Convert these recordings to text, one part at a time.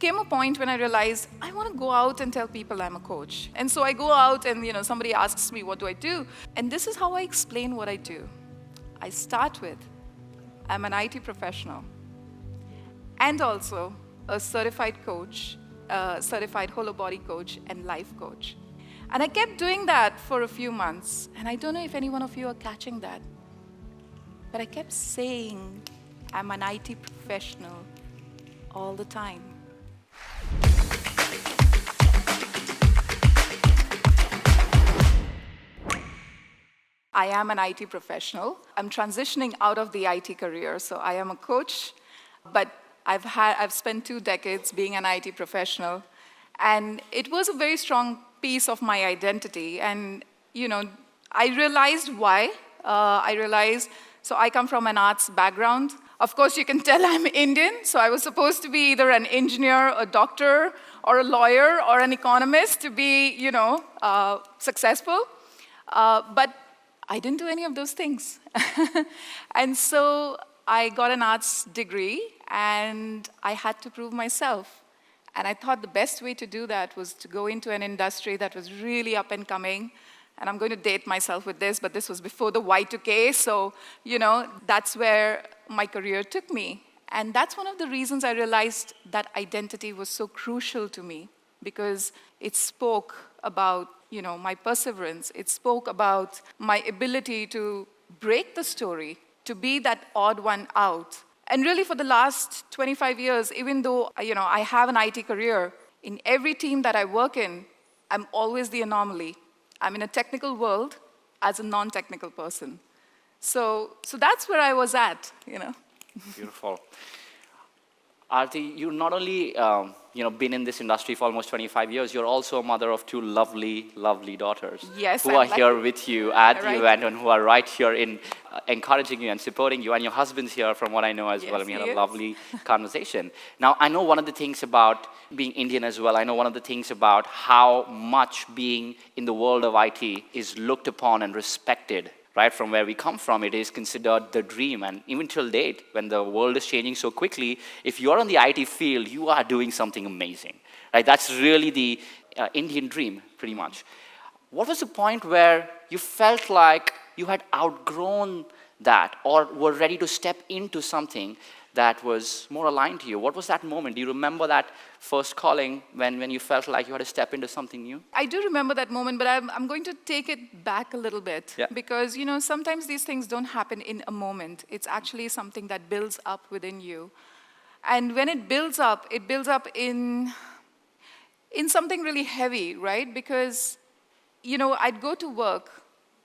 came a point when I realized I want to go out and tell people I'm a coach. And so I go out and, somebody asks me, what do I do? And this is how I explain what I do. I start with, I'm an IT professional and also a certified coach, certified whole body coach and life coach. And I kept doing that for a few months. And I don't know if any one of you are catching that. But I kept saying, I'm an IT professional all the time. I am an IT professional. I'm transitioning out of the IT career, so I am a coach, but I've spent 2 decades being an IT professional, and it was a very strong piece of my identity. And I realized why. So I come from an arts background. Of course, you can tell I'm Indian, so I was supposed to be either an engineer, a doctor, or a lawyer, or an economist to be, successful. But I didn't do any of those things. And so I got an arts degree, and I had to prove myself. And I thought the best way to do that was to go into an industry that was really up and coming. And I'm going to date myself with this, but this was before the Y2K, so, that's where my career took me. And that's one of the reasons I realized that identity was so crucial to me, because it spoke about, my perseverance. It spoke about my ability to break the story, to be that odd one out. And really for the last 25 years, even though, I have an IT career, in every team that I work in, I'm always the anomaly. I'm in a technical world as a non-technical person. So that's where I was at, Beautiful. Aarti, you not only been in this industry for almost 25 years, you're also a mother of 2 lovely, lovely daughters. Yes, who are here with you at the event and who are right here in encouraging you and supporting you. And your husband's here, from what I know as well. And we had a lovely conversation. Now, I know one of the things about being Indian as well, I know one of the things about how much being in the world of IT is looked upon and respected. Right, from where we come from, it is considered the dream. And even till date, when the world is changing so quickly, if you're on the IT field, you are doing something amazing. Right? That's really the Indian dream, pretty much. What was the point where you felt like you had outgrown that or were ready to step into something that was more aligned to you? What was that moment? Do you remember that first calling when you felt like you had to step into something new? I do remember that moment, but I'm going to take it back a little bit. Yeah. Because, sometimes these things don't happen in a moment. It's actually something that builds up within you. And when it builds up in something really heavy, right? Because, I'd go to work,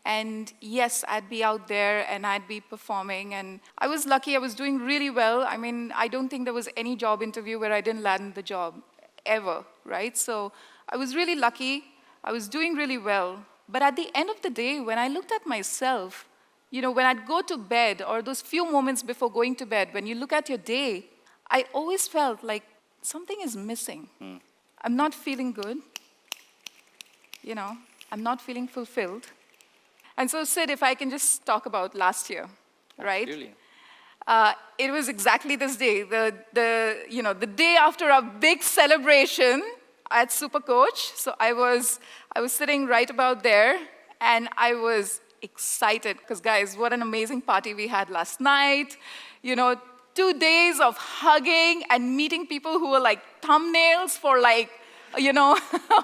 and yes, I'd be out there and I'd be performing. And I was lucky, I was doing really well. I mean, I don't think there was any job interview where I didn't land the job, ever, right? So I was really lucky. I was doing really well. But at the end of the day, when I looked at myself, when I'd go to bed, or those few moments before going to bed, when you look at your day, I always felt like something is missing. I'm not feeling good. I'm not feeling fulfilled. And so, Sid, if I can just talk about last year, right? Absolutely. It was exactly this day, the day after a big celebration at Supercoach. So I was sitting right about there, and I was excited because, guys, what an amazing party we had last night. 2 days of hugging and meeting people who were like thumbnails for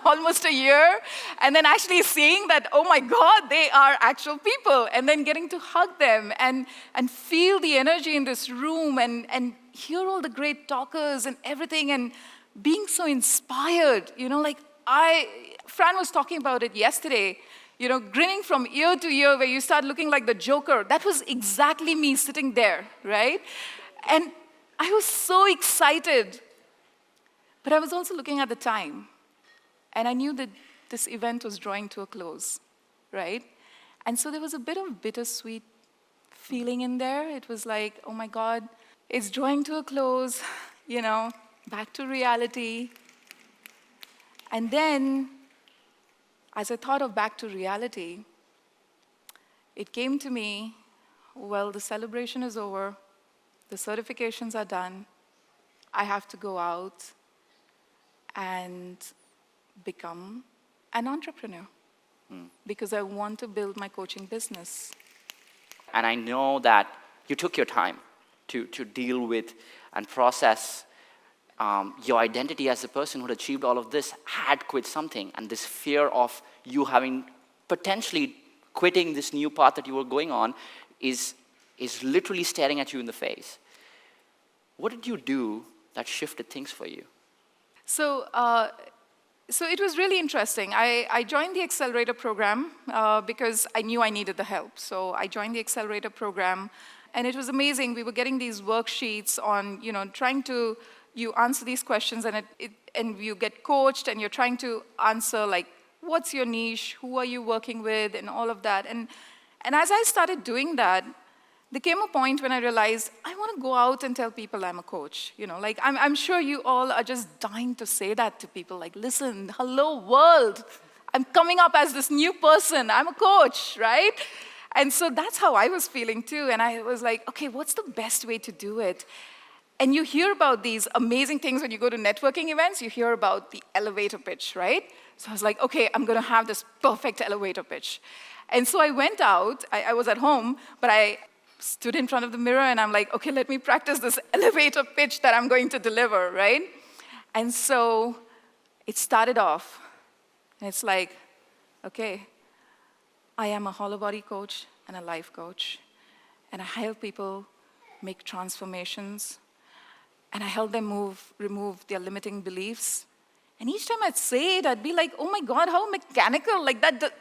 almost a year, and then actually seeing that, oh my God, they are actual people, and then getting to hug them and feel the energy in this room and hear all the great talkers and everything, and being so inspired. Fran was talking about it yesterday, grinning from ear to ear, where you start looking like the Joker. That was exactly me sitting there, right? And I was so excited. But I was also looking at the time, and I knew that this event was drawing to a close, right? And so there was a bit of bittersweet feeling in there. It was like, oh my God, it's drawing to a close, back to reality. And then, as I thought of back to reality, it came to me, well, the celebration is over, the certifications are done, I have to go out and become an entrepreneur because I want to build my coaching business. And I know that you took your time to deal with and process your identity as a person who had achieved all of this, had quit something, and this fear of you having potentially quitting this new path that you were going on is literally staring at you in the face. What did you do that shifted things for you? So it was really interesting. I joined the accelerator program because I knew I needed the help. So I joined the accelerator program, and it was amazing. We were getting these worksheets on, trying to, you answer these questions, and and you get coached, and you're trying to answer, like, what's your niche, who are you working with, and all of that. And as I started doing that, there came a point when I realized I want to go out and tell people I'm a coach. Like I'm sure you all are just dying to say that to people. Like, listen, hello world, I'm coming up as this new person. I'm a coach, right? And so that's how I was feeling too. And I was like, okay, what's the best way to do it? And you hear about these amazing things when you go to networking events. You hear about the elevator pitch, right? So I was like, okay, I'm going to have this perfect elevator pitch. And so I went out. I was at home, but I stood in front of the mirror, and I'm like, okay, let me practice this elevator pitch that I'm going to deliver, right? And so it started off, and it's like, okay, I am a hollow body coach and a life coach, and I help people make transformations, and I help them remove their limiting beliefs. And each time I'd say it, I'd be like, oh my God, how mechanical, like that.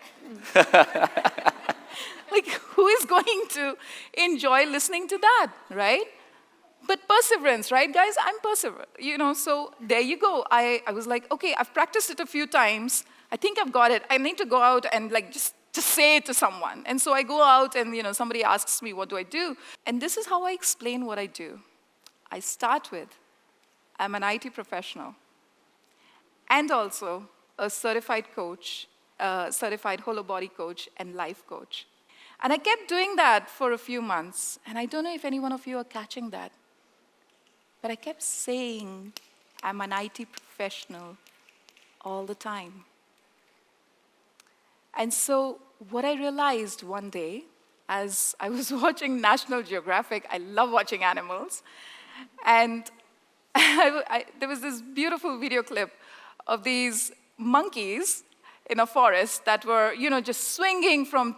Like, who is going to enjoy listening to that, right? But perseverance, right, guys? I'm perseverant, so there you go. I was like, okay, I've practiced it a few times. I think I've got it. I need to go out and, like, just say it to someone. And so I go out, and, somebody asks me, what do I do? And this is how I explain what I do. I start with, I'm an IT professional and also a certified coach, certified whole body coach and life coach. And I kept doing that for a few months. And I don't know if any one of you are catching that. But I kept saying, I'm an IT professional all the time. And so what I realized one day, as I was watching National Geographic, I love watching animals, and there was this beautiful video clip of these monkeys in a forest that were, just swinging from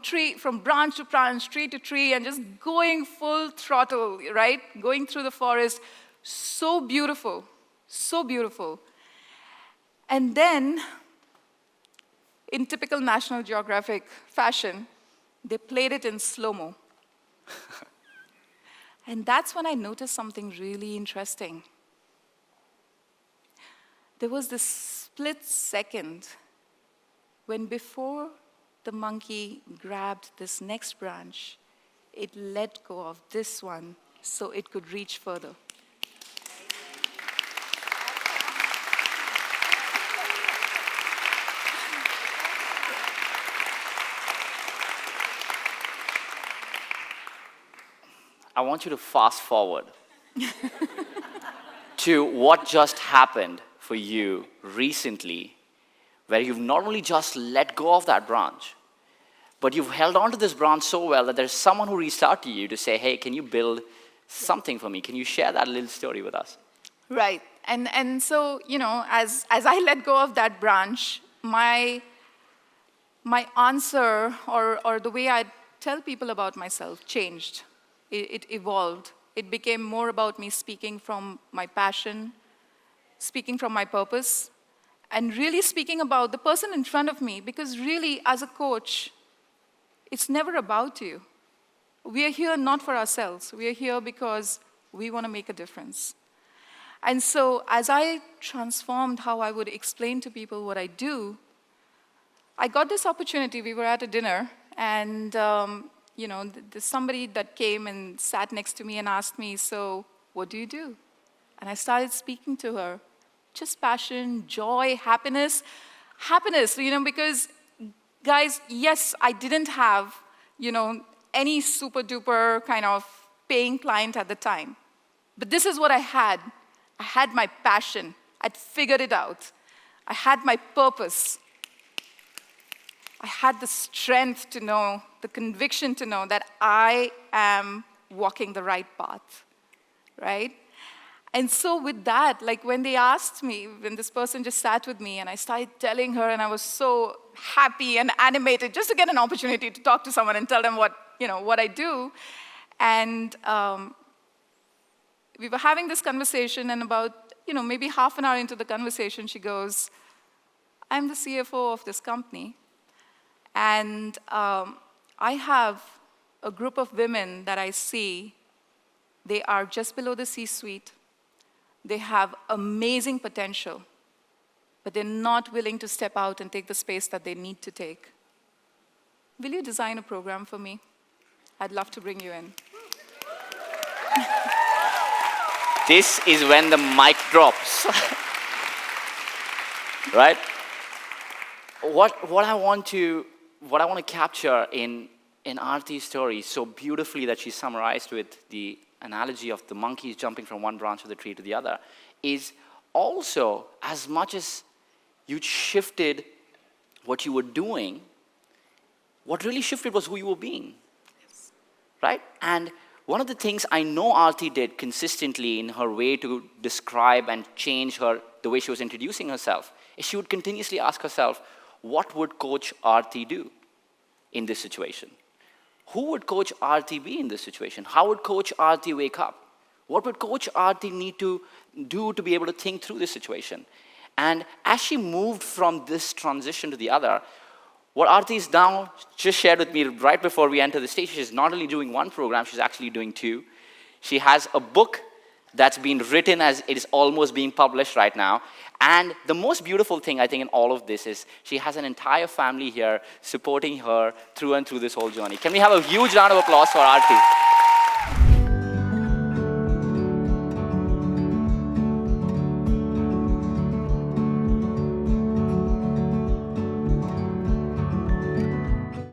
branch to branch, tree to tree, and just going full throttle, right? Going through the forest. So beautiful, so beautiful. And then, in typical National Geographic fashion, they played it in slow-mo. And that's when I noticed something really interesting. There was this split second when, before the monkey grabbed this next branch, it let go of this one so it could reach further. I want you to fast forward to what just happened for you recently, where you've not only just let go of that branch, but you've held on to this branch so well that there's someone who reached out to you to say, hey, can you build something for me? Can you share that little story with us? Right. And so, as I let go of that branch, my answer or the way I tell people about myself changed. It evolved. It became more about me speaking from my passion, speaking from my purpose, and really speaking about the person in front of me, because really, as a coach, it's never about you. We are here not for ourselves. We are here because we want to make a difference. And so as I transformed how I would explain to people what I do, I got this opportunity. We were at a dinner, and there's somebody that came and sat next to me and asked me, so what do you do? And I started speaking to her. Just passion, joy, happiness. Happiness, because, guys, yes, I didn't have, any super duper kind of paying client at the time. But this is what I had. I had my passion. I'd figured it out. I had my purpose. I had the strength to know, the conviction to know that I am walking the right path, right? And so with that, like when they asked me, when this person just sat with me and I started telling her, and I was so happy and animated just to get an opportunity to talk to someone and tell them what I do. And we were having this conversation, and about maybe half an hour into the conversation, she goes, I'm the CFO of this company, and I have a group of women that I see. They are just below the C-suite. They have amazing potential, but they're not willing to step out and take the space that they need to take. Will you design a program for me? I'd love to bring you in. This is when the mic drops. Right? What I want to capture in Aarti's story so beautifully that she summarized with the analogy of the monkeys jumping from one branch of the tree to the other is also, as much as you shifted what you were doing, what really shifted was who you were being. Yes. Right? And one of the things I know Aarti did consistently in her way to describe and change the way she was introducing herself is she would continuously ask herself, what would Coach Aarti do in this situation? Who would Coach Aarti be in this situation? How would Coach Aarti wake up? What would Coach Aarti need to do to be able to think through this situation? And as she moved from this transition to the other, what Aarti is now just shared with me right before we enter the stage, she's not only doing one program, she's actually doing two. She has a book that's been written as it is almost being published right now. And the most beautiful thing, I think, in all of this is she has an entire family here supporting her through and through this whole journey. Can we have a huge round of applause for Aarti?